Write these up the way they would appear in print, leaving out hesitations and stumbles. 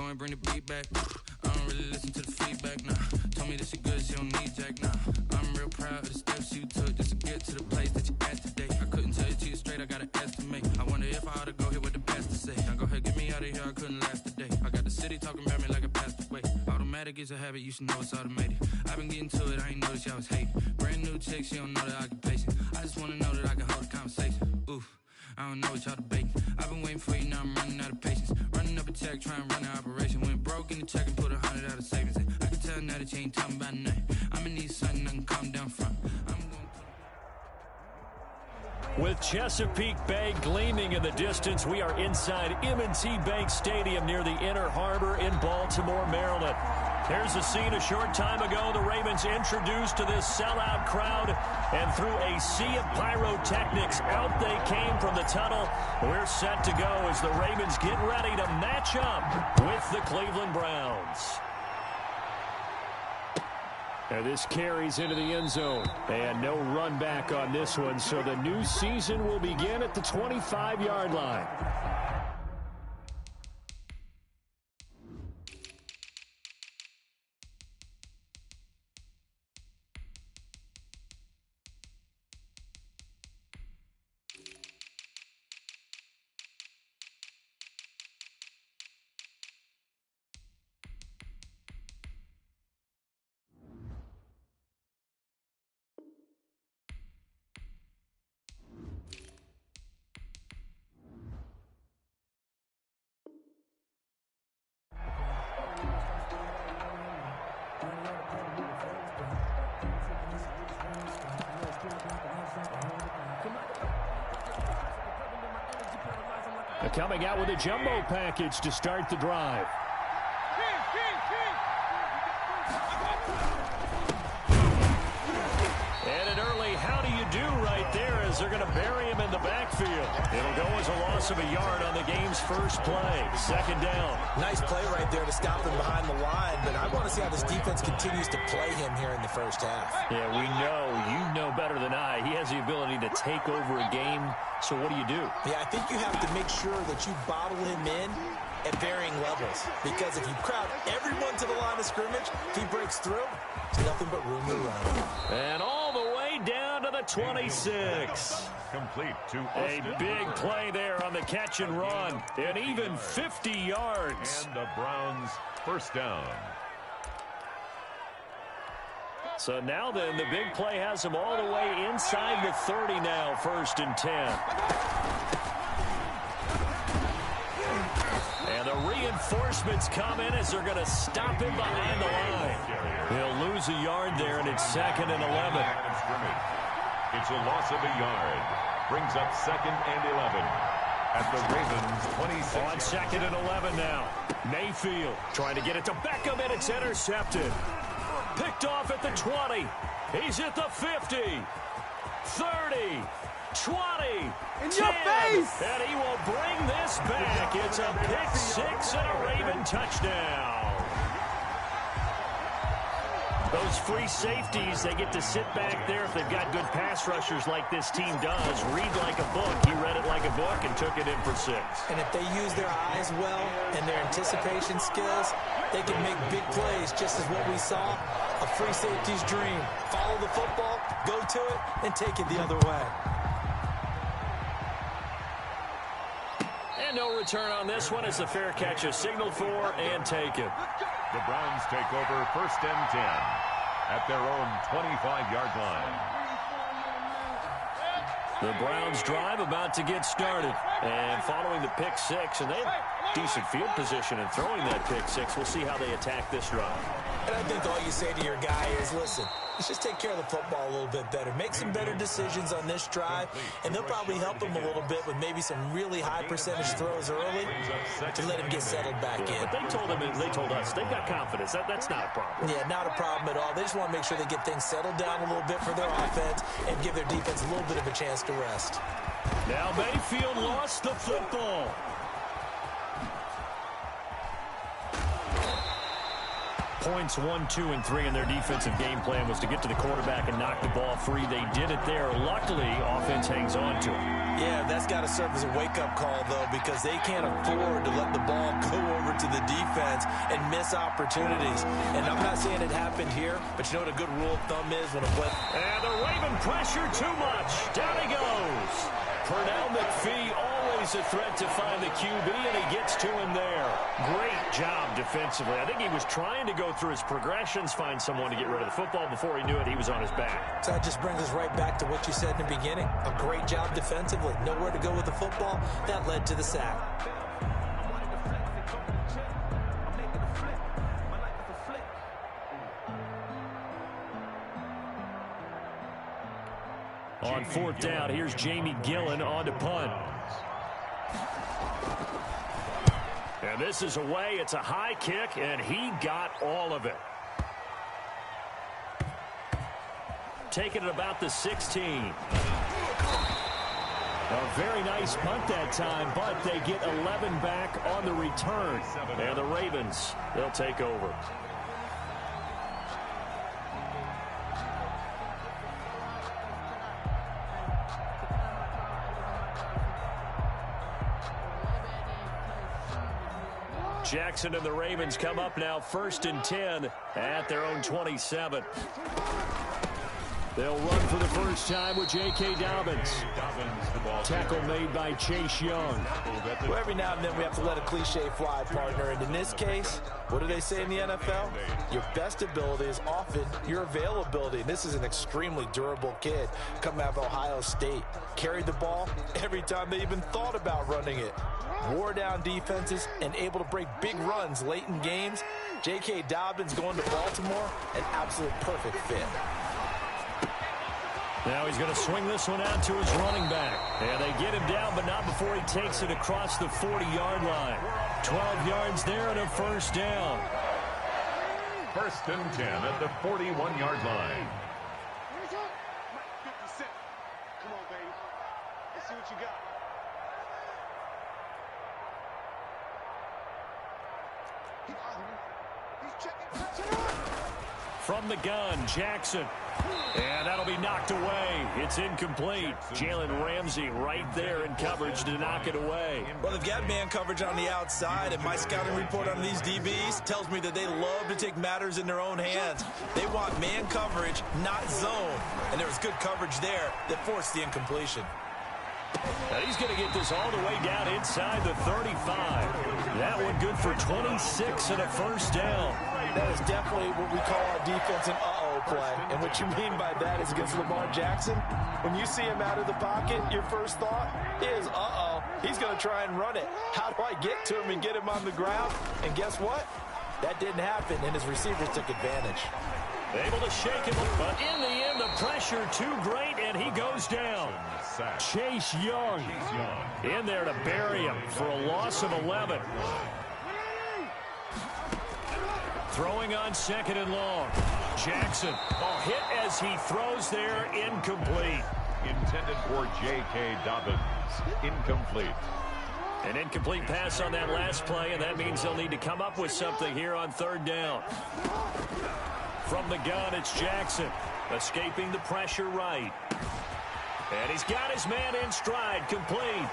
going and bring the beat back. I don't really listen to the feedback, nah. Told me that she good, she don't need Jack, nah. I'm real proud of the steps you took just to get to the place that you at today. I couldn't tell it to you straight, I gotta estimate. I wonder if I ought to go here with the best to say. Now go ahead, get me out of here, I couldn't last today. I got the city talking about me like a passed away. Automatic is a habit, you should know it's automated. I've been getting to it, I ain't noticed y'all was hating. Brand new chick, she don't know the occupation. I just wanna know that I can hold a conversation. Oof. I don't know what y'all debating. I've been waiting for you, now I'm running out of patience. Running up a check, trying to run an operation. Went broke in the check and put 100 out of savings. And I can tell now that you ain't talking about nothing. I'ma need something I can calm down from. With Chesapeake Bay gleaming in the distance, we are inside M&T Bank Stadium near the Inner Harbor in Baltimore, Maryland. Here's a scene a short time ago. The Ravens introduced to this sellout crowd, and through a sea of pyrotechnics, out they came from the tunnel. We're set to go as the Ravens get ready to match up with the Cleveland Browns. And this carries into the end zone. And no run back on this one, so the new season will begin at the 25-yard line. Coming out with a jumbo package to start the drive. And an early how do you do right there as they're going to bury him in the backfield. It'll go as a loss of a yard on the game's first play. Second down. Nice play right there to stop him behind the line, but I want to see how this defense continues to play him here in the first half. Yeah, we know. You know better than I. He has the ability to take over a game. So what do you do? Yeah, I think you have to make sure that you bottle him in at varying levels. Because if you crowd everyone to the line of scrimmage, if he breaks through, there's nothing but room to run. And all the way down to the 26. Complete to a big play there on the catch and run. And even 50 yards. And the Browns first down. So now then, the big play has them all the way inside the 30 now, 1st and 10. And the reinforcements come in as they're going to stop him behind the line. He'll lose a yard there, and it's 2nd and 11. It's a loss of a yard. Brings up 2nd and 11 at the Ravens' 26. On 2nd and 11 now. Mayfield trying to get it to Beckham, and it's intercepted. Picked off at the 20. He's at the 50. 30. 20. In 10, your face! And he will bring this back. It's a pick 6 and a Raven touchdown. Those free safeties, they get to sit back there if they've got good pass rushers like this team does. Read like a book. He read it like a book and took it in for 6. And if they use their eyes well and their anticipation skills, they can make big plays, just as what we saw. A free safety's dream. Follow the football, go to it, and take it the other way. And no return on this one as the fair catch is signaled for and taken. The Browns take over 1st and 10 at their own 25-yard line. The Browns drive about to get started. And following the pick 6, and they have decent field position in throwing that pick 6. We'll see how they attack this drive. And I think all you say to your guy is, listen, let's just take care of the football a little bit better. Make some better decisions on this drive, and they'll probably help him a little bit with maybe some really high percentage throws early to let him get settled back in. But they told us they've got confidence. That's not a problem. Yeah, not a problem at all. They just want to make sure they get things settled down a little bit for their offense and give their defense a little bit of a chance to rest. Now Mayfield lost the football. Points 1, 2, and 3 in their defensive game plan was to get to the quarterback and knock the ball free. They did it there. Luckily, offense hangs on to it. Yeah, that's got to serve as a wake-up call, though, because they can't afford to let the ball go over to the defense defense and miss opportunities. And I'm not saying it happened here, but you know what a good rule of thumb is when a play. And the Raven pressure too much. Down he goes. Pernell McPhee always a threat to find the QB, and he gets to him there. Great job defensively. I think he was trying to go through his progressions, find someone to get rid of the football. Before he knew it, he was on his back. So that just brings us right back to what you said in the beginning. A great job defensively. Nowhere to go with the football. That led to the sack. On fourth down, here's Jamie Gillen on to punt. And this is away. It's a high kick, and he got all of it. Taking it about the 16. A very nice punt that time, but they get 11 back on the return. And the Ravens, they'll take over. Jackson and the Ravens come up now 1st and 10 at their own 27. They'll run for the first time with J.K. Dobbins. Tackle made by Chase Young. Well, every now and then we have to let a cliche fly, partner. And in this case, what do they say in the NFL? Your best ability is often your availability. And this is an extremely durable kid coming out of Ohio State. Carried the ball every time they even thought about running it. Wore down defenses and able to break big runs late in games. J.K. Dobbins going to Baltimore, an absolute perfect fit. Now he's going to swing this one out to his running back. And they get him down, but not before he takes it across the 40-yard line. 12 yards there and a first down. 1st and 10 at the 41-yard line. Come on, baby. Let's see what you got. From the gun, Jackson. And that'll be knocked away. It's incomplete. Jalen Ramsey right there in coverage to knock it away. Well, they've got man coverage on the outside, and my scouting report on these DBs tells me that they love to take matters in their own hands. They want man coverage, not zone. And there was good coverage there that forced the incompletion. And he's going to get this all the way down inside the 35. That one good for 26 and a first down. That is definitely what we call a defensive uh-oh play. And what you mean by that is against Lamar Jackson, when you see him out of the pocket, your first thought is, uh-oh, he's going to try and run it. How do I get to him and get him on the ground? And guess what? That didn't happen, and his receivers took advantage. Able to shake him, but in the end, the pressure too great, and he goes down. Chase Young in there to bury him for a loss of 11. Throwing on 2nd and long. Jackson, a hit as he throws there, incomplete. Intended for J.K. Dobbins. Incomplete. An incomplete pass on that last play, and that means they'll need to come up with something here on 3rd down. From the gun, it's Jackson, escaping the pressure right. And he's got his man in stride, complete.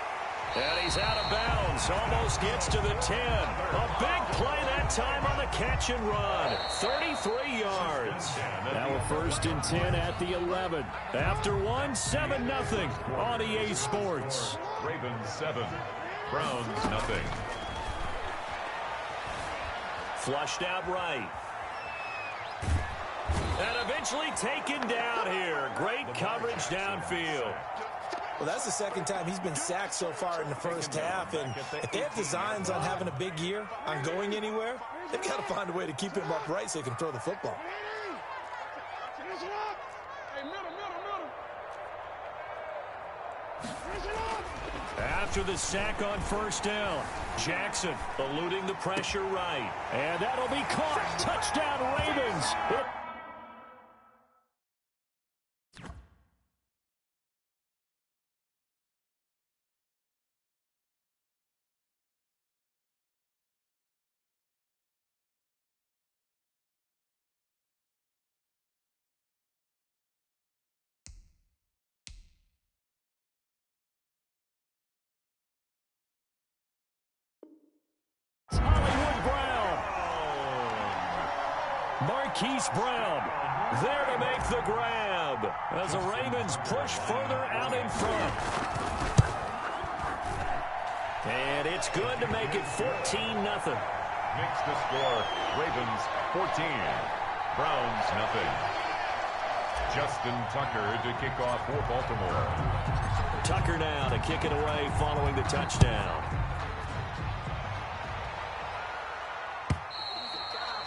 And he's out of bounds, almost gets to the 10. A big play that time on the catch and run. 33 yards. Now a 1st and 10 at the 11. After one, 7-0 on EA Sports. Ravens 7, Browns nothing. Flushed out right. And eventually taken down here. Great coverage downfield. Well, that's the second time he's been sacked so far in the first half. And if they have designs on having a big year, on going anywhere, they've got to find a way to keep him upright so he can throw the football. After the sack on 1st down, Jackson eluding the pressure right. And that'll be caught. Touchdown, Ravens. Hollywood Brown Marquise Brown there to make the grab as the Ravens push further out in front. And it's good to make it 14-0. Makes the score Ravens 14, Browns nothing. Justin Tucker to kick off for Baltimore. Tucker now to kick it away following the touchdown.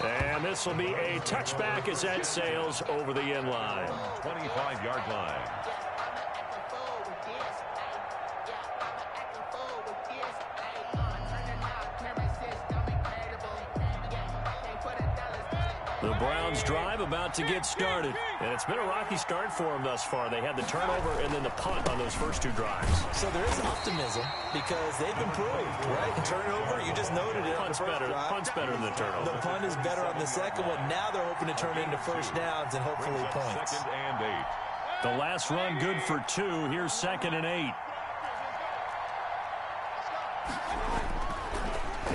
And this will be a touchback as that sails over the end line. 25-yard line. The Browns drive about to get started. And it's been a rocky start for them thus far. They had the turnover and then the punt on those first two drives. So there is optimism because they've improved, right? And turnover, you just noted it. Punt's better than the turnover. The punt is better on the second one. Now they're hoping to turn it into first downs and hopefully points. 2nd and 8. The last run good for 2. Here's 2nd and 8.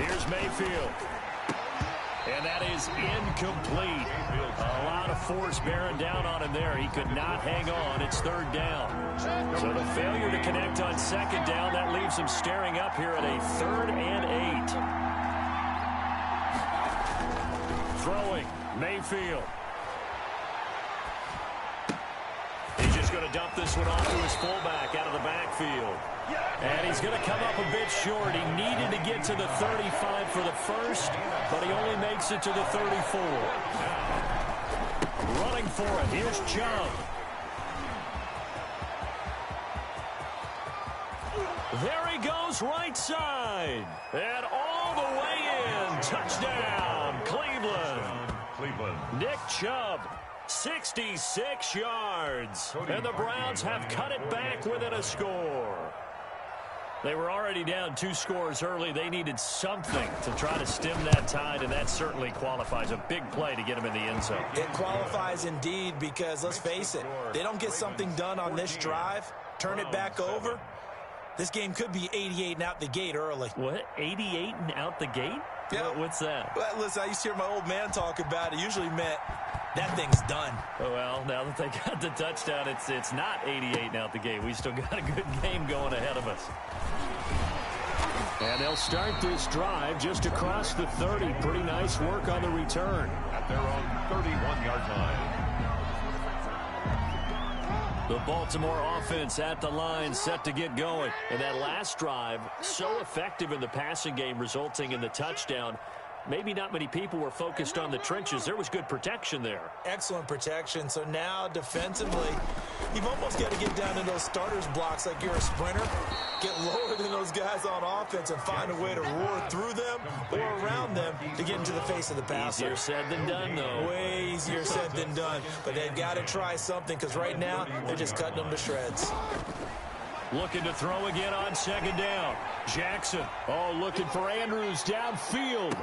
Here's Mayfield. And that is incomplete. A lot of force bearing down on him there. He could not hang on. It's 3rd down. So the failure to connect on 2nd down, that leaves him staring up here at a 3rd and 8. Throwing, Mayfield. He's just going to dump this one off to his fullback out of the backfield. And he's going to come up a bit short. He needed to get to the 35 for the first, but he only makes it to the 34. Running for it. Here's Chubb. There he goes right side. And all the way in. Touchdown, Cleveland. Nick Chubb. 66 yards. And the Browns have cut it back within a score. They were already down 2 scores early. They needed something to try to stem that tide, and that certainly qualifies. A big play to get them in the end zone. It qualifies indeed because, let's face it, they don't get something done on this drive, turn it back over, this game could be 88 and out the gate early. What? 88 and out the gate? Yeah. What's that? Well, listen, I used to hear my old man talk about it. Usually meant that thing's done. Well, now that they got the touchdown, it's not 88 and out the gate. We still got a good game going ahead of us. And they'll start this drive just across the 30. Pretty nice work on the return. At their own 31-yard line. The Baltimore offense at the line, set to get going. And that last drive, so effective in the passing game, resulting in the touchdown. Maybe not many people were focused on the trenches. There was good protection there. Excellent protection. So now defensively, you've almost got to get down to those starters blocks like you're a sprinter. Get lower than those guys on offense and find a way to roar through them or around them to get into the face of the passer. Easier said than done, though. Way easier said than done. But they've got to try something because right now they're just cutting them to shreds. Looking to throw again on 2nd down. Jackson, looking for Andrews downfield.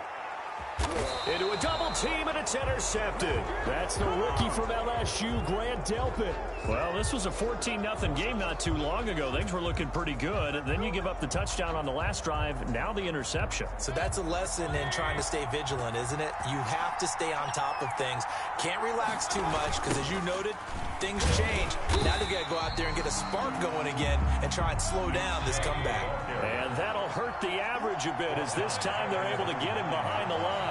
Into a double team, and it's intercepted. That's the rookie from LSU, Grant Delpit. Well, this was a 14-0 game not too long ago. Things were looking pretty good. Then you give up the touchdown on the last drive. Now the interception. So that's a lesson in trying to stay vigilant, isn't it? You have to stay on top of things. Can't relax too much because, as you noted, things change. Now they've got to go out there and get a spark going again and try and slow down this comeback. And that'll hurt the average a bit as this time they're able to get him behind the line.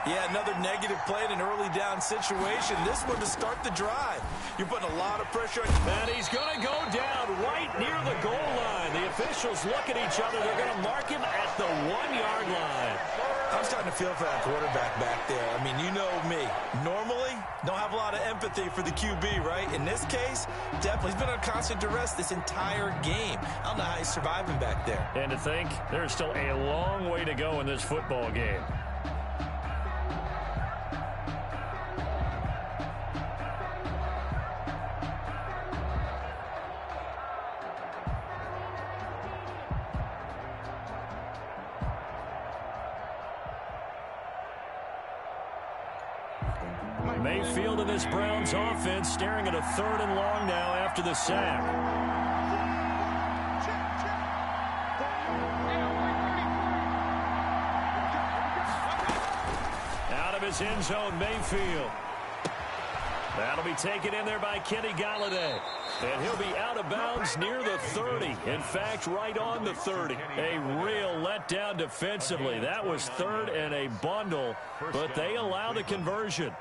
Yeah, another negative play in an early down situation. This one to start the drive. You're putting a lot of pressure on. And he's going to go down right near the goal line. The officials look at each other. They're going to mark him at the 1-yard line. I'm starting to feel for that quarterback back there. I mean, you know me. Normally, don't have a lot of empathy for the QB, right? In this case, definitely. He's been on constant duress this entire game. I don't know how he's surviving back there. And to think, there's still a long way to go in this football game. Mayfield and this Browns offense staring at a 3rd and long now after the sack. Out of his end zone, Mayfield. That'll be taken in there by Kenny Galladay. And he'll be out of bounds near the 30. In fact, right on the 30. A real letdown defensively. That was third and a bundle, but they allow the conversion.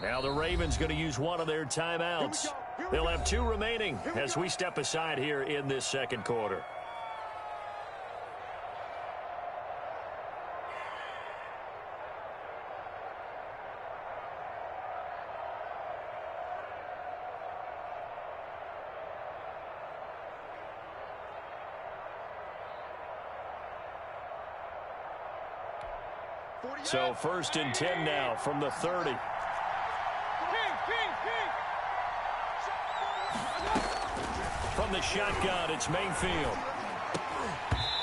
Now the Ravens going to use one of their timeouts. They'll have 2 remaining as we step aside here in this second quarter. So 1st and 10 now from the 30. From the shotgun, it's Mayfield.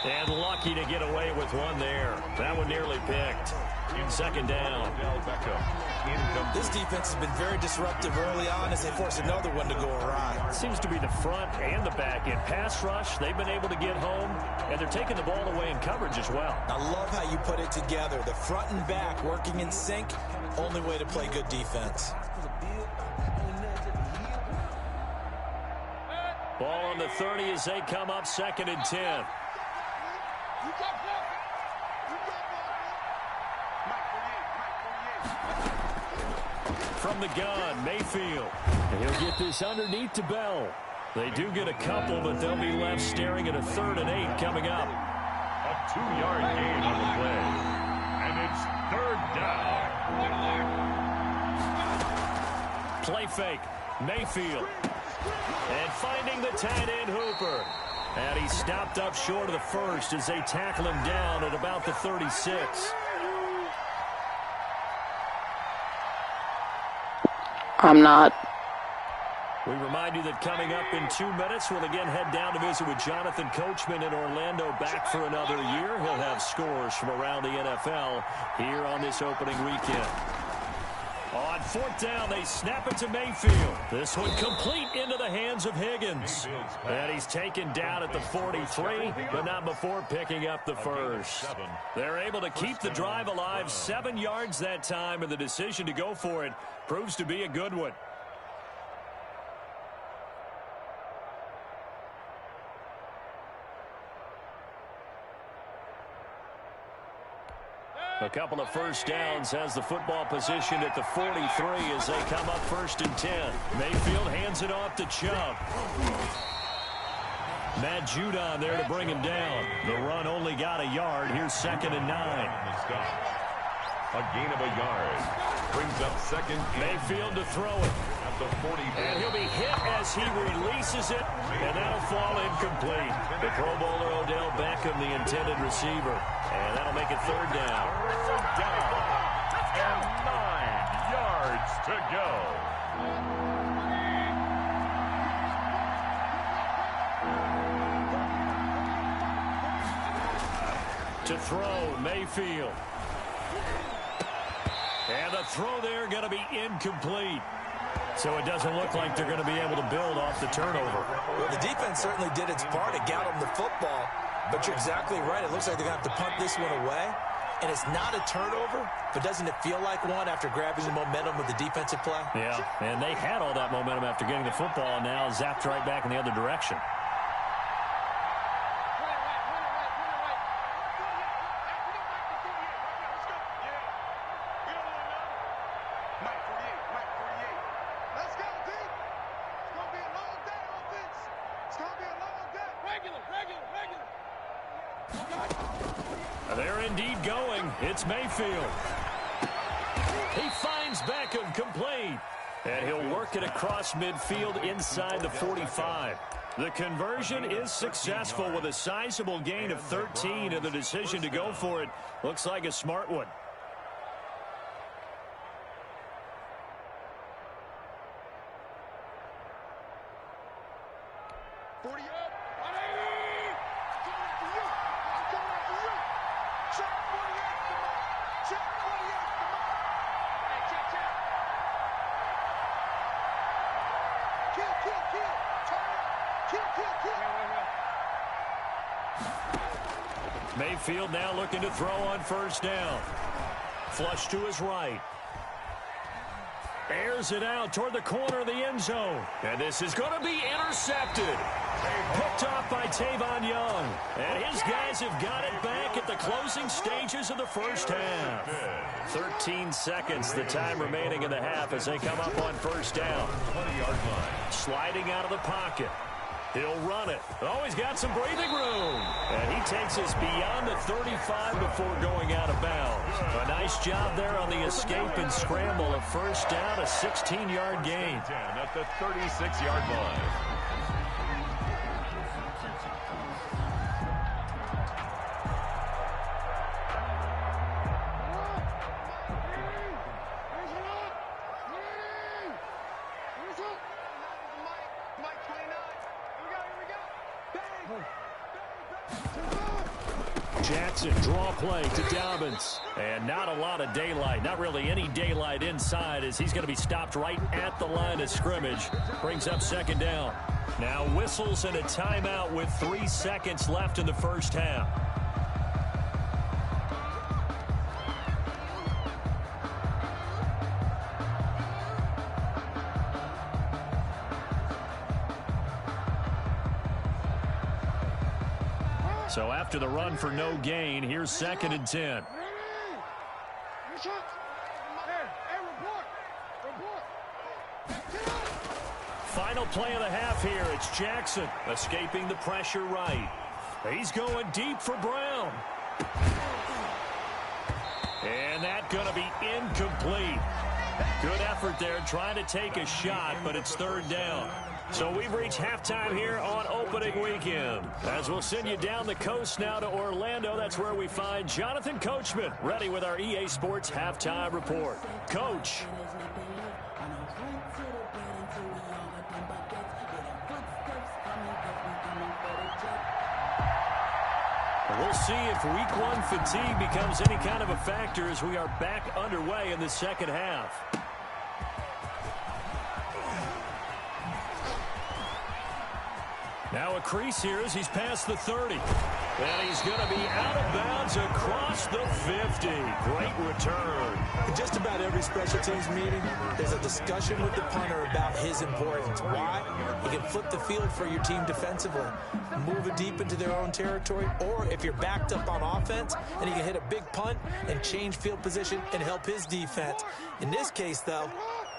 And lucky to get away with one there. That one nearly picked. 2nd down. This defense has been very disruptive early on as they force another one to go awry. Seems to be the front and the back end. Pass rush, they've been able to get home, and they're taking the ball away in coverage as well. I love how you put it together. The front and back working in sync, only way to play good defense. Ball on the 30 as they come up 2nd and 10. From the gun, Mayfield. And he'll get this underneath to Bell. They do get a couple, but they'll be left staring at a 3rd and 8 coming up. A 2-yard gain on the play. And it's 3rd down. Play fake. Mayfield. And finding the tight end, Hooper. And he's stopped up short of the 1st as they tackle him down at about the 36. I'm not. We remind you that coming up in 2 minutes, we'll again head down to visit with Jonathan Coachman in Orlando, back for another year. He'll have scores from around the NFL here on this opening weekend. On 4th down, they snap it to Mayfield. This one complete into the hands of Higgins. And he's taken down at the 43, but not before picking up the 1st. They're able to keep the drive alive, 7 yards that time, and the decision to go for it proves to be a good one. A couple of 1st downs has the football position at the 43 as they come up 1st and 10. Mayfield hands it off to Chubb. Matt Judon there to bring him down. The run only got a yard. Here's 2nd and 9. A gain of a yard. Brings up 2nd. Mayfield to throw it. At the 40. And he'll be hit as he releases it, and that'll fall incomplete. The Pro Bowler Odell Beckham, the intended receiver. And that'll make it 3rd down. 3rd down. And 9 yards to go. To throw, Mayfield. And the throw there going to be incomplete. So it doesn't look like they're going to be able to build off the turnover. Well, the defense certainly did its part to get them the football. But you're exactly right. It looks like they're going to have to punt this one away. And it's not a turnover, but doesn't it feel like one after grabbing the momentum with the defensive play? Yeah, and they had all that momentum after getting the football, and now zapped right back in the other direction. They're indeed going. It's Mayfield. He finds Beckham complete. And he'll work it across midfield inside the 45. The conversion is successful with a sizable gain of 13, and the decision to go for it looks like a smart one. Mayfield now looking to throw on first down. Flush to his right. Airs it out toward the corner of the end zone. And this is going to be intercepted. Picked off by Tavon Young. And his guys have got it back at the closing stages of the first half. 13 seconds, the time remaining in the half as they come up on first down. 20-yard line. Sliding out of the pocket. He'll run it. Oh, he's got some breathing room. And he takes us beyond the 35 before going out of bounds. A nice job there on the escape and scramble. A first down, a 16-yard gain. 10 at the 36-yard line. Jackson, draw play to Dobbins. And not a lot of daylight. Not really any daylight inside as he's going to be stopped right at the line of scrimmage. Brings up second down. Now whistles and a timeout with 3 seconds left in the first half. So after the run for no gain, here's 2nd and 10. Final play of the half here. It's Jackson escaping the pressure right. He's going deep for Brown. And that's going to be incomplete. Good effort there trying to take a shot, but it's 3rd down. So we've reached halftime here on opening weekend. As we'll send you down the coast now to Orlando, that's where we find Jonathan Coachman ready with our EA Sports halftime report. Coach. We'll see if week 1 fatigue becomes any kind of a factor as we are back underway in the second half. Now a crease here as he's past the 30. And he's going to be out of bounds across the 50. Great return. In just about every special teams meeting, there's a discussion with the punter about his importance. Why? He can flip the field for your team defensively, move it deep into their own territory, or if you're backed up on offense, and he can hit a big punt and change field position and help his defense. In this case, though,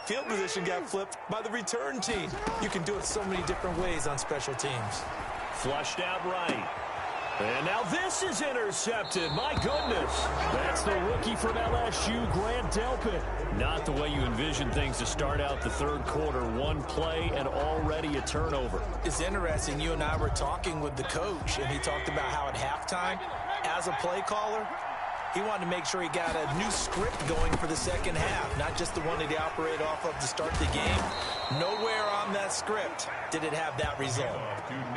field position got flipped by the return team. You can do it so many different ways on special teams. Flushed out right. And now this is intercepted. My goodness. That's the rookie from LSU, Grant Delpit. Not the way you envision things to start out the third quarter. One play and already a turnover. It's interesting. You and I were talking with the coach, and he talked about how at halftime, as a play caller, he wanted to make sure he got a new script going for the second half, not just the one that he operated off of to start the game. Nowhere on that script did it have that result.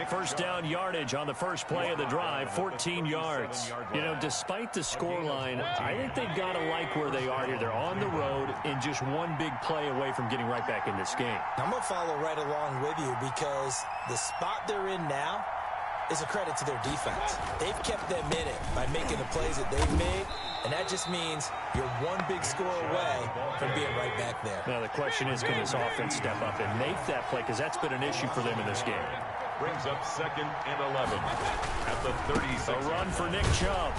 First down yardage on the first play of the drive, 14 yards. You know, despite the scoreline, I think they've got to like where they are here. They're on the road and just one big play away from getting right back in this game. I'm going to follow right along with you because the spot they're in now is a credit to their defense. They've kept them in it by making the plays that they've made, and that just means you're one big score away from being right back there. Now the question is, can this offense step up and make that play? Because that's been an issue for them in this game. Brings up 2nd and 11 at the 36. A run for Nick Chubb.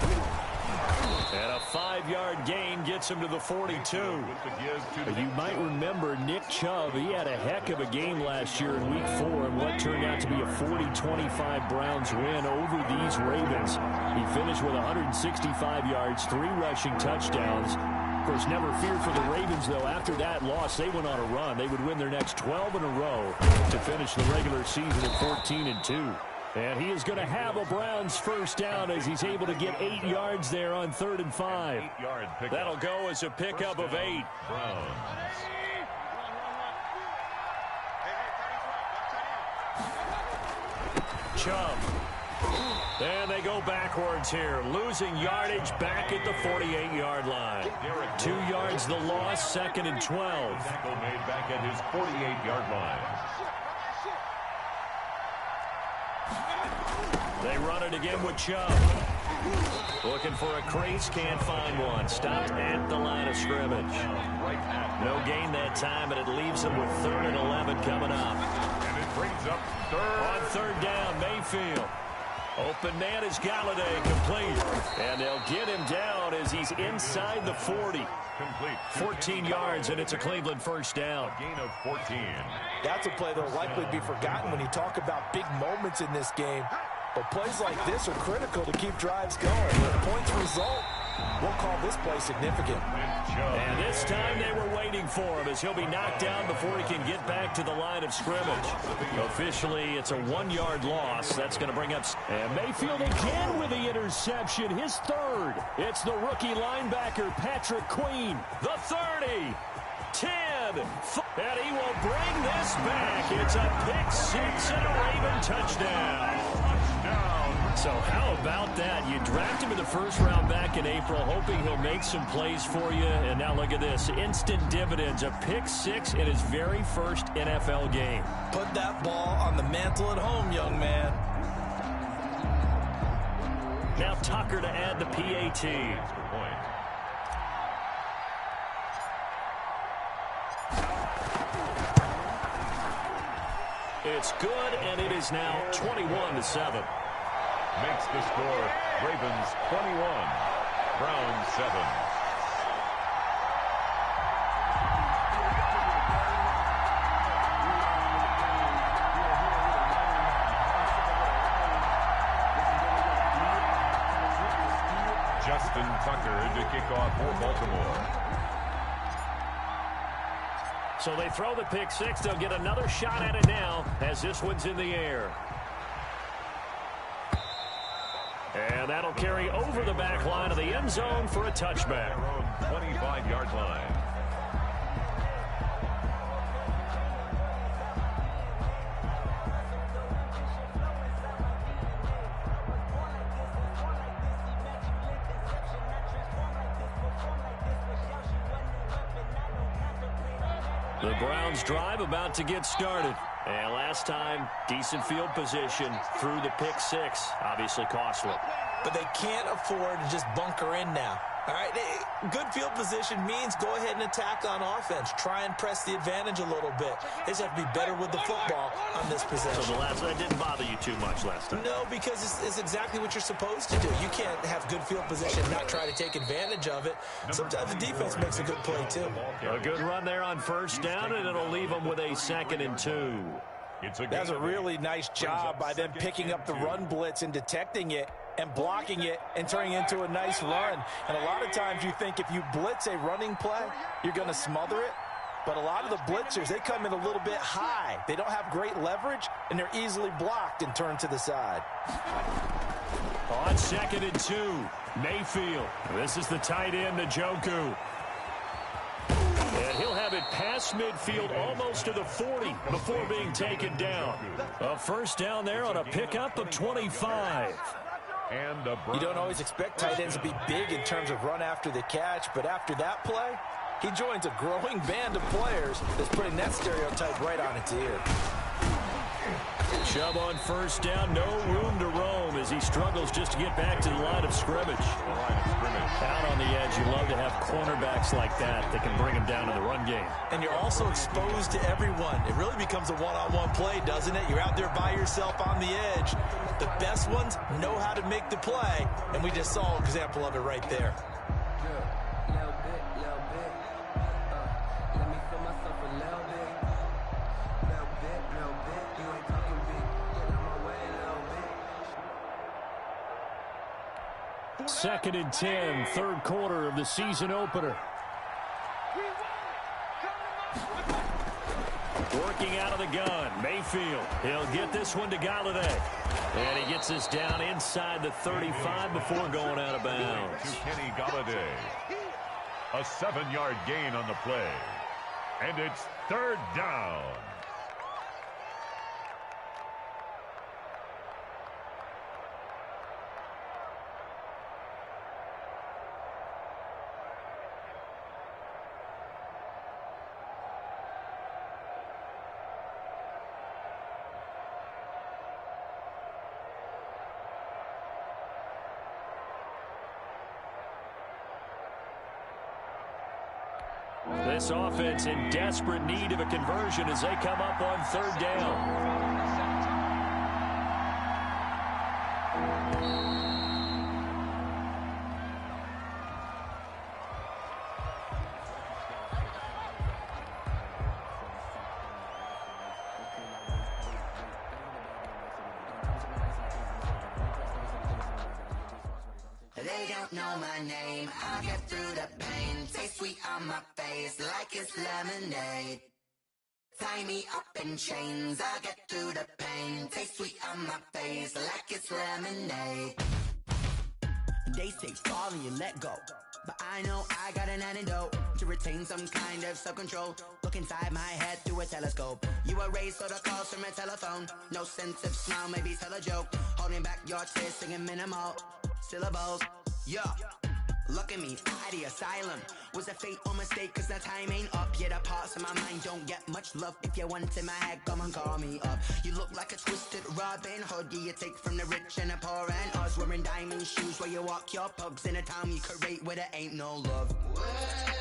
And a 5-yard gain gets him to the 42. You might remember Nick Chubb. He had a heck of a game last year in Week 4 in what turned out to be a 40-25 Browns win over these Ravens. He finished with 165 yards, 3 rushing touchdowns. Of course, never feared for the Ravens, though. After that loss, they went on a run. They would win their next 12 in a row to finish the regular season at 14-2. And he is going to have a Browns first down as he's able to get 8 yards there on 3rd and 5. That'll go as a pickup of 8. Browns. Chubb. And they go backwards here, losing yardage back at the 48-yard line. 2 yards the loss, 2nd and 12. Tackle made back at his 48-yard line. They run it again with Chubb. Looking for a crease, can't find one. Stopped at the line of scrimmage. No gain that time, and it leaves them with 3rd and 11 coming up. And it brings up 3rd. On 3rd down, Mayfield. Open man is Galladay, complete. And they'll get him down as he's inside the 40. Complete. 14 yards, and it's a Cleveland first down. A gain of 14. That's a play that will likely be forgotten when you talk about big moments in this game. But plays like this are critical to keep drives going. When points result, we'll call this play significant. And this time they were waiting for him as he'll be knocked down before he can get back to the line of scrimmage. Officially, it's a 1-yard loss. That's going to bring up... And Mayfield again with the interception, his 3rd. It's the rookie linebacker, Patrick Queen. The 30, 10, and he will bring this back. It's a pick 6 and a Raven touchdown. So how about that? You draft him in the 1st round back in April, hoping he'll make some plays for you. And now look at this. Instant dividends. A pick 6 in his very first NFL game. Put that ball on the mantle at home, young man. Now Tucker to add the PAT. It's good, and it is now 21-7. Makes the score Ravens 21, Browns 7. Justin Tucker to kick off for Baltimore. So they throw the pick 6. They'll get another shot at it now as this one's in the air. And that'll carry over the back line of the end zone for a touchback. 25-yard line. The Browns drive about to get started. And last time, decent field position through the pick 6. Obviously costly. But they can't afford to just bunker in now. All right, good field position means go ahead and attack on offense. Try and press the advantage a little bit. They just have to be better with the football on this possession. So that didn't bother you too much last time? No, because it's exactly what you're supposed to do. You can't have good field position and not try to take advantage of it. Sometimes the defense makes a good play, too. A good run there on 1st down, and it'll leave them with a 2nd and 2. That's a really nice job by them picking up the run blitz and detecting it and blocking it and turning it into a nice run. And a lot of times you think if you blitz a running play, you're going to smother it. But a lot of the blitzers, they come in a little bit high. They don't have great leverage, and they're easily blocked and turned to the side. On 2nd and 2, Mayfield. This is the tight end, Njoku. And he'll have it past midfield almost to the 40 before being taken down. A 1st down there on a pickup of 25. You don't always expect tight ends to be big in terms of run after the catch, but after that play, he joins a growing band of players that's putting that stereotype right on its ear. Chubb on 1st down, no room to roam as he struggles just to get back to the line of scrimmage. Out on the edge, you love to have cornerbacks like that can bring him down in the run game. And you're also exposed to everyone. It really becomes a one-on-one play, doesn't it? You're out there by yourself on the edge. The best ones know how to make the play, and we just saw an example of it right there. Second and 10, 3rd quarter of the season opener. Working out of the gun, Mayfield. He'll get this one to Galladay. And he gets this down inside the 35 before going out of bounds. To Kenny Galladay. A 7-yard gain on the play. And it's 3rd down. This offense in desperate need of a conversion as they come up on third down. They don't know my name, I get through the pain. Taste sweet on my face like it's lemonade. Tie me up in chains, I get through the pain. Taste sweet on my face like it's lemonade. They say fall and you let go, but I know I got an antidote to retain some kind of self-control. Look inside my head through a telescope. You erase all the calls from a telephone. No sense of smile, maybe tell a joke. Holding back your tears, singing minimal syllables. Yeah, look at me, out the asylum. Was a fate or mistake, cause the time ain't up. Yet the parts of my mind don't get much love. If you want in my head, come and call me up. You look like a twisted Robin Hood. You take from the rich and the poor and us. Wearing diamond shoes where you walk your pugs in a town you create where there ain't no love. Where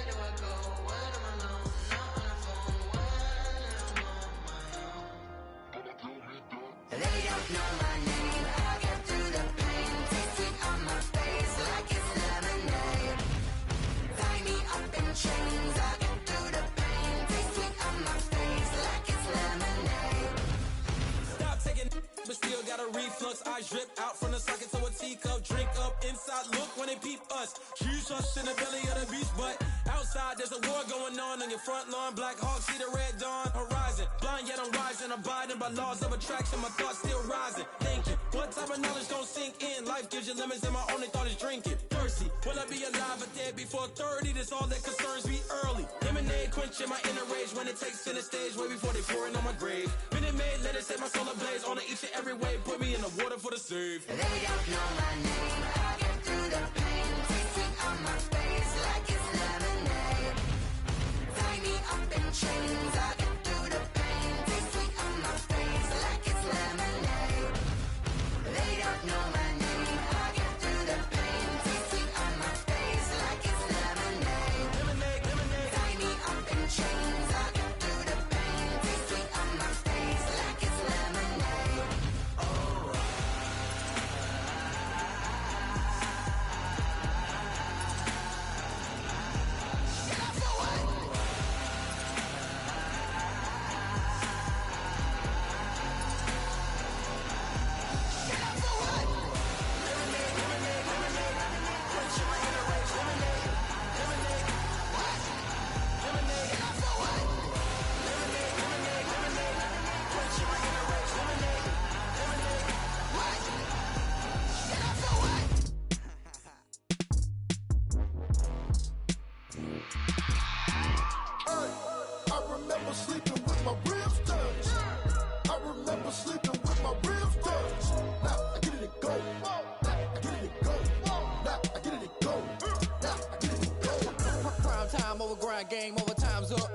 do I go? When I'm alone? Not on the phone. When I'm on my own. They don't know my name. I get through the pain. Taste sweet on my face like it's lemonade. Tie me up in chains. I get through the pain. Taste sweet on my face like it's lemonade. Stop taking, but still got a reflux. Eyes drip out from the socket to a teacup. Drink up inside, look when they peep us. Huge us in the belly of the beach, but outside there's a war going on your front lawn. Black Hawk see the red dawn horizon. Blind yet I'm rising, abiding by laws of attraction. My thoughts still rising. Thinking, what type of knowledge gon' sink in? Life gives you lemons and my only thought is drinking. Thirsty, will I be alive or dead before 30? That's all that concerns me early. Lemonade quenching my inner rage when it takes center stage way before they pour it on my grave. Minute Maid, let it set my soul ablaze on each and every way. Put me in the water for the save. They don't know my name. I get through the pain. Taste sweet on my face like it's lemonade. Tie me up in chains. I get through the pain. Taste sweet on my face like it's lemonade. They don't know my name. I get through the pain. Taste sweet on my face like it's lemonade. Lemonade. Tie me up in chains. I get through the pain. Taste sweet on my face like it's lemonade. Oh. I remember sleeping with my ribs touched. I remember sleeping with my ribs touched. Now I get it to go. Now I get it to go. Now I get it to go. Now I get it to go. Prime time over grind game, over time's up.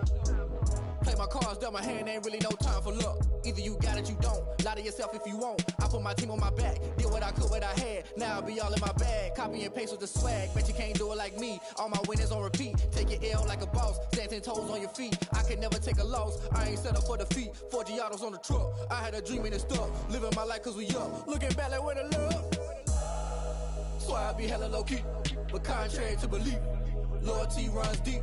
Play my cards, dealt my hand, ain't really no time for luck. Either you got it, you don't. Lie to yourself if you won't. I put my team on my back, did what I could, what I had. Now I'll be all in my bag. Copy and paste with the swag. Bet you can't do it like me. All my winners on repeat. Take your L like a boss. Stand 10 toes on your feet. I can never take a loss. I ain't set up for defeat. 4 Giottos on the truck. I had a dream and it stuck. Living my life cause we up. Looking back like where the love. So I be hella low key. But contrary to belief, loyalty runs deep.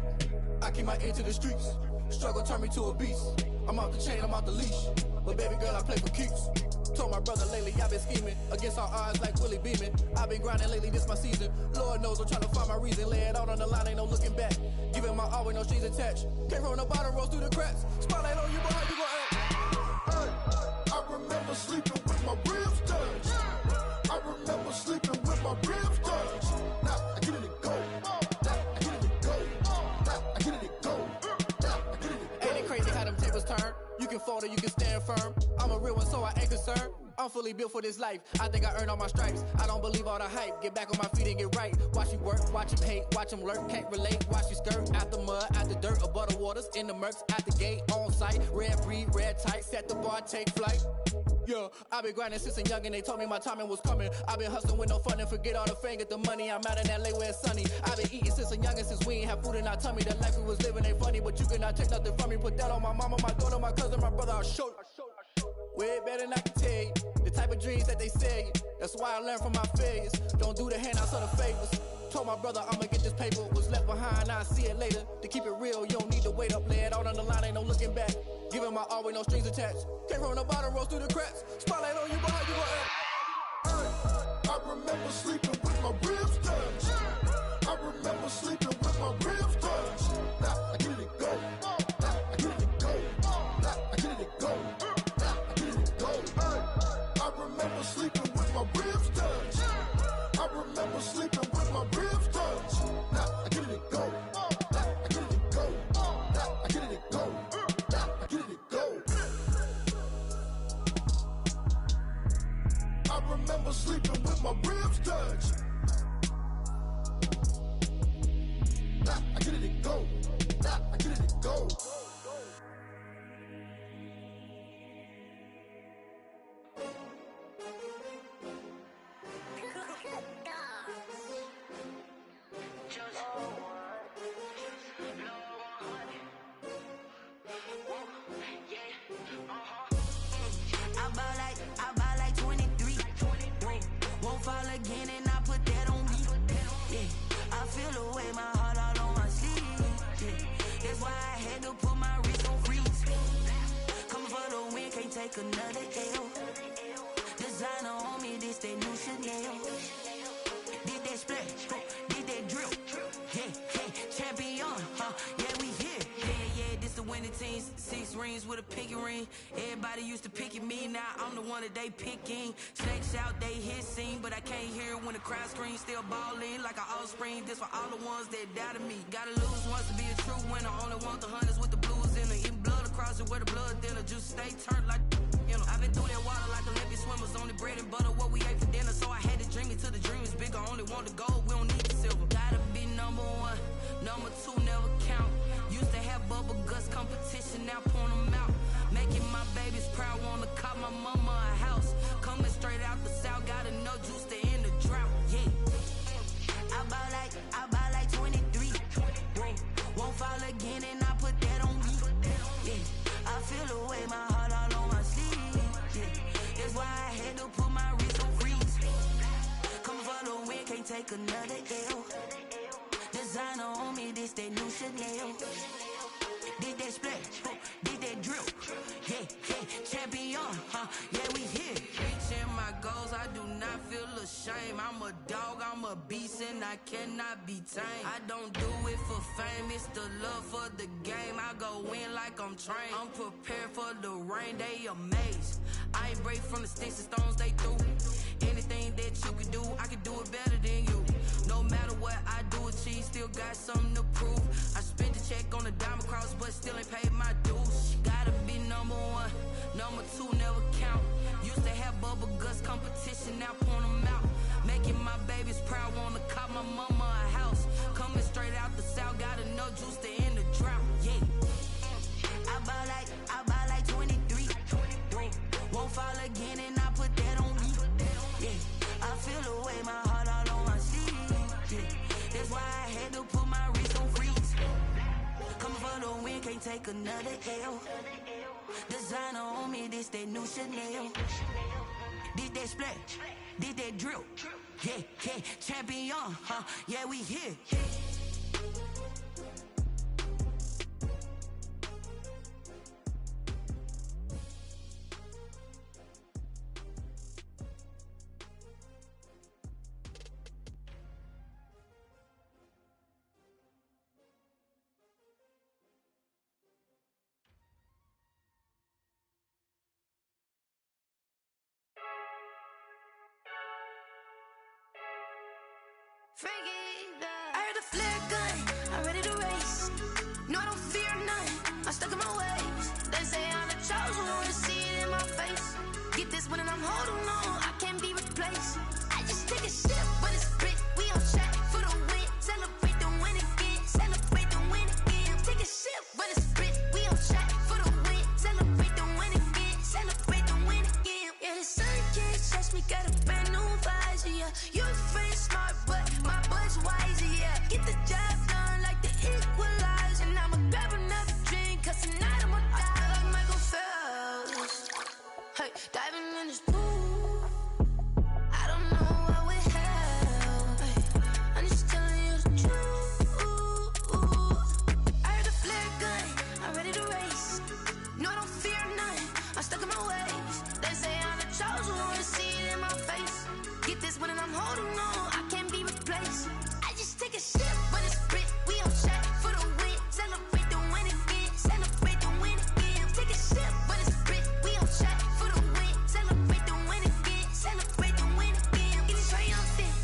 I keep my ear to the streets. Struggle turned me to a beast. I'm off the chain, I'm off the leash. But baby girl, I play for keeps. Told my brother lately, I've been scheming. Against all odds like Willie Beeman. I've been grinding lately, this my season. Lord knows I'm trying to find my reason. Lay it out on the line, ain't no looking back. Giving my all with no strings attached. Came from the bottom, rose through the cracks. Spotlight on you, boy, how you gon' act? Hey, I remember sleeping with my ribs touched. I remember sleeping with my ribs touched. Now I get it to go. Now I get it to go. Now I get it to go. Now I get it to go. Ain't it crazy how them tables turn? You can fold or you can stand firm. I'm a real one, so I ain't concerned. I'm fully built for this life. I think I earned all my stripes. I don't believe all the hype. Get back on my feet and get right. Watch you work, watch him hate, watch him lurk. Can't relate, watch you skirt. Out the mud, out the dirt, above the waters, in the murks, at the gate, on site. Red breed, red tight, set the bar, take flight. Yeah, I been grinding since a youngin', they told me my timing was coming. I been hustling with no fun and forget all the fame, get the money. I'm out in LA where it's sunny. I been eating since a youngin', since we ain't have food in our tummy. The life we was living ain't funny, but you cannot take nothing from me. Put that on my mama, my daughter, my cousin, my brother, I'll show you. Way better than I can tell you. The type of dreams that they sell you. That's why I learned from my failures. Don't do the handouts or the favors. Told my brother I'ma get this paper. Was left behind, I'll see it later. To keep it real, you don't need to wait up. Lay it out on the line, ain't no looking back. Giving my all with no strings attached. Came from the bottom, rose through the cracks. Spotlight on you, but how you gon' act? I remember sleeping with my ribs touched. I remember sleeping with my ribs touched. Now I get it go. Now I get it go. Now I get it go. Now I get it go. I remember sleeping with my ribs touched. I remember sleeping with my ribs touched. Now I get it go. Now I get it go. Now I get it go. Now I get it go. I remember sleeping with my ribs touched. Now I get it go. Now I get it go. I buy like 23. Won't fall again and I put that on me. Yeah, I feel the way my heart all on my sleeve. Yeah, that's why I had to put my wrist on freeze. Coming for the win, can't take another L. Designer on me, this that new Chanel. Did that splash, did that drill. Yeah, champion, yeah, we here. Yeah, this the winning teams. 6 rings with a pinky ring. Everybody used to pick at me, now I'm the one that they picking. Snakes out, they hit scene, but I can't hear it when the crowd screams. Still ballin' like an offspring. This for all the ones that doubted me. Gotta lose once to be a true winner. Only want the hunters with the blues in it. Eating blood across it where the blood dinner. Just stay turned like, you know. I've been through that water like Olympic swimmers. Only bread and butter, what we ate for dinner. So I had to dream it till the dream is bigger. Only want the gold, we don't need the silver. Gotta be number 1, number 2 never count. Used to have bubble guts competition, now point them out. Making my babies proud, wanna call my mama a house. Coming straight out the south, got enough juice to end the drought. Yeah, I buy like 23. Won't fall again and I put that on me. Yeah, I feel the way my heart all on my sleeve. Yeah, that's why I had to put my wrist on freeze. Coming for the win, can't take another L. Designer on me, this that new Chanel. Did that splash, did that drill. Yeah, champion, yeah, we here. Reaching my goals, I do not feel ashamed. I'm a dog, I'm a beast, and I cannot be tamed. I don't do it for fame, it's the love for the game. I go in like I'm trained. I'm prepared for the rain, they amazed. I ain't break from the sticks and stones they threw. Anything that you can do, I can do it better than you. No matter what I do, achieve, still got something to prove. I spent the check on the diamond cross, but still ain't paid my dues. Gotta be number 1, number 2 never count. Used to have bubble guts competition, now point them out. Making my babies proud, wanna call my mama a house. Coming straight out the south, got enough juice to end the drought. Yeah, I buy like 23. Won't fall again and I put that on me. Yeah, I feel the way my heart all on my sleeve. Yeah, that's why I had to put my wrist on freeze. Coming for the win, can't take another L. Designer on me, this that new Chanel. Did that splash, did that drill. Yeah, champion, yeah, we here. I heard the flare gun, I'm ready to race. No, I don't fear none, I'm stuck in my ways. They say I'm the chosen one, see it in my face. Get this one and I'm holding on, I can't be replaced. I just take a sip, but it's split. We on track for the win. Celebrate the win again. Celebrate the win again. Take a sip, but it's split. We on track for the win. Celebrate the win again. Celebrate the win again. Yeah, the sun can't touch me. Got a brand new visor. Yeah, your friend smart, but my bud's wiser. Yeah, get the job done like the equalizer. And I'ma grab another drink, 'cause tonight I'ma die like Michael Phelps. Hey, diving in this pool. I don't know what would help. Hey, I'm just telling you the truth. I heard the flare gun, I'm ready to race. No, I don't fear nothing, I'm stuck in my ways. They say I'm the chosen one, see it in my face. Get this one and I'm holding on, I can't be replaced. I just take a sip, but it's split. We on track for the win. Celebrate the win again. Celebrate the win again. Take a sip, but it's split. We on track for the win. Celebrate the win again. Celebrate the win again. It is triumphant.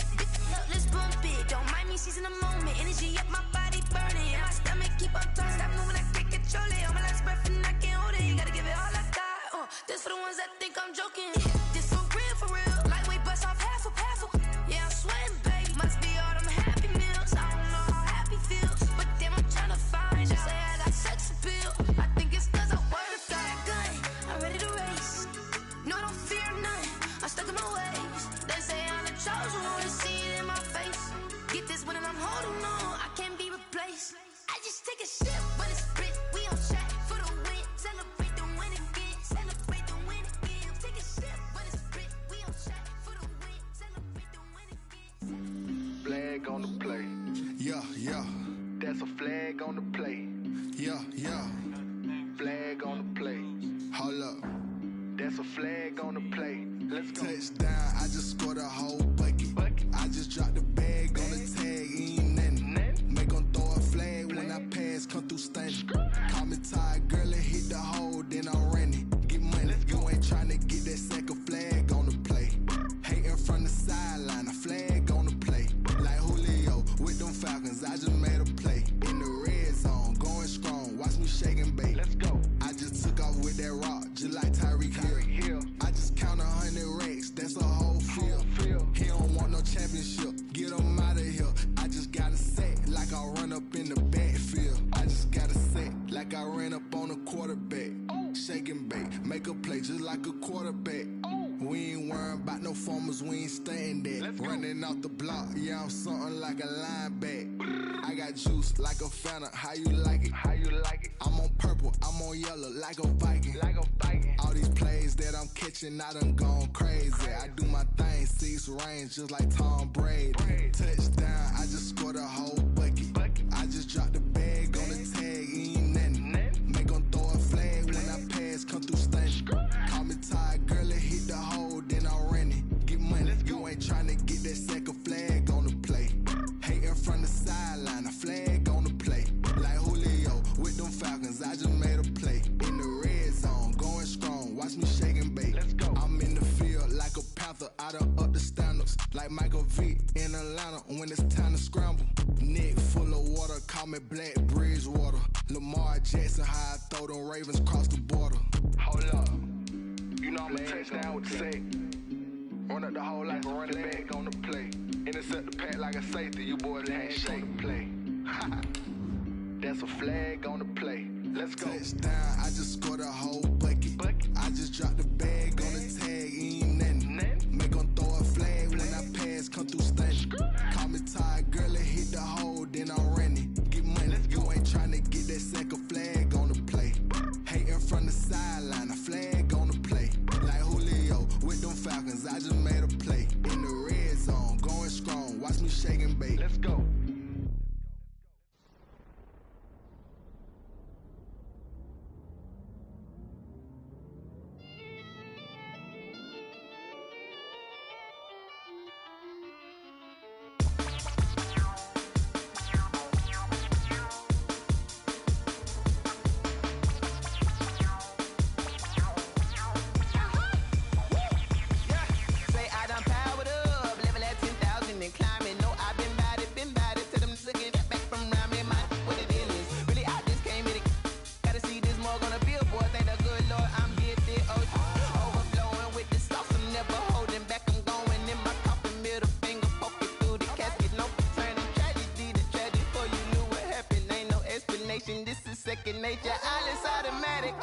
Look, let's bump it. Don't mind me seizing the moment. Energy up, my body burning. And my stomach keep on turning. Stop moving, I can't control it. On my last breath and I can't hold it. You gotta give it all I got. This for the ones that think I'm joking. This for real, for real. Lightweight bust off half a half. Yeah, I'm sweating, babe. Must be all them happy meals. I don't know how happy feels, but damn, I'm tryna find you. Say I got sex appeal. I think it's 'cause I work. Got a gun, I'm ready to race. No, I don't fear nothing, I'm stuck in my ways. They say I'm the chosen one, see it in my face. Get this one and I'm holding on, I can't be replaced. I just take a sip, but it's split. We on track for the win. Celebrate the win again. Celebrate the win again. Take a sip, but it's split. We on track for the win. Celebrate the win again. Flag on the play. Yeah, yeah. That's a flag on the play. Yeah, yeah. Flag on the play. Hold up. That's a flag on the play. Let's go. Touchdown, I just scored a whole bucket. I just dropped the bag on the tag, ain't nothing. Make 'em throw a flag when I pass, come through stunning. Call me tired, girl, and hit the hole, then I'm running. Get money, you ain't tryna get that second flag on the play. Hating from the sideline, a flag on the play. Like Julio with them Falcons, I just made a play. In the red zone, going strong, watch me shake and bake. Let's go. I just took off with that rock, just like Tyreek Hill. I just count 100 racks, that's a whole field. He don't want no championship, get him out of here. I just got a set, like I run up in the backfield. I just got a set, like I ran up on a quarterback. Shake and bake, make a play just like a quarterback. We ain't worrying about no formers, we ain't staying there. Running off the block, yeah, I'm something like a lineback. I got juice like a Fanta, how you like it? How you like it? I'm on purple, I'm on yellow, like a Viking. Like a Viking. All these plays that I'm catching, I done gone crazy. I do my thing, 6 range, just like Tom Brady. Touchdown, I just scored a whole bucket. I just dropped the bag on the tag, ain't nothing. Make 'em throw a flag when I pass, come through stunning. Call me tired, girl, and hit the hole, then I'm running. Get money, you ain't tryna get that second flag on the play. Hating from the sideline, a flag on the play. Like Julio with them Falcons, I just made a play. In the red zone, going strong, watch me shake and bake. Let's go. I'm in the field like a Panther, I done up the standards. Like Michael Vick in Atlanta when it's time to scramble. Neck full of water, call me Black Bridgewater. Lamar Jackson, how I throw them Ravens across the border. Hold up. You know I'm a touchdown with the sack. Run up the hole like a running back on the play. Intercept the pack like a safety, you boys ain't shake the play. That's a flag on the play. Let's go. Touchdown, I just scored a whole bucket. I just dropped the bag on the tag, ain't nothing. Make 'em throw a flag when I pass, come through stunning. Call me tired, girl, and hit the hole, then I'm running. Get money, you ain't tryna get that second flag on the play. Hating from the sideline, a flag on the play. Like Julio with them Falcons, I just made a play. In the red zone, going strong, watch me shake and bake. Let's go. second nature. All is automatic.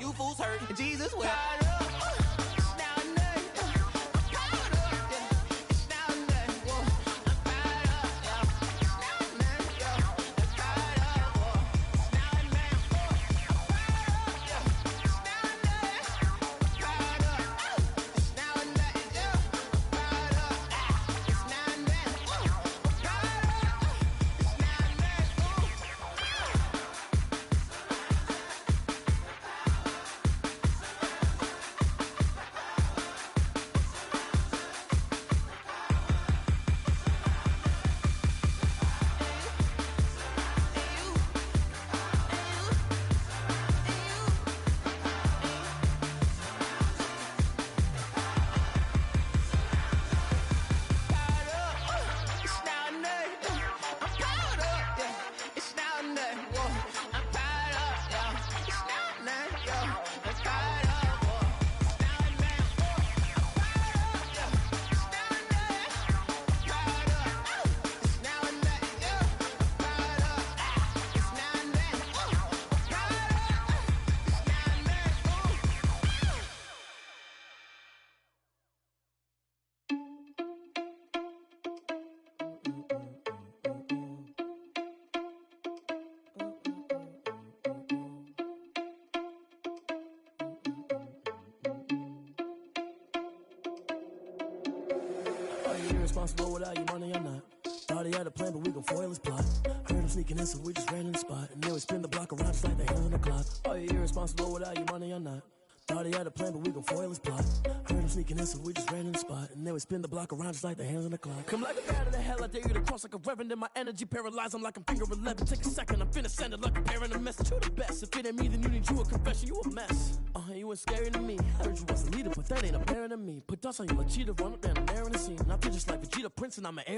You fools hurt. Jesus will. Irresponsible without your money or not. Thought he had a plan, but we gon' foil his plot. Heard him sneaking in, so we just ran in the spot. And then we spin the block around just like the hands on the clock. Are you irresponsible without your money or not? Thought he had a plan, but we gon' foil his plot. Heard him sneaking in, so we just ran in the spot. And then we spin the block around just like the hands on the clock. Come like a bat of the hell, I dare you to cross like a reverend. In my energy paralyzed, I'm like I'm finger 11. Take a second, I'm finna send it like a parent a message. You the best, if it ain't me, then you need you a confession. You a mess. You ain't scary to me. Heard you was a leader, but that ain't apparent to me. Put dust on you like cheetah, run up down and air in the scene. And I feel just like Vegeta Prince, and I'm an air.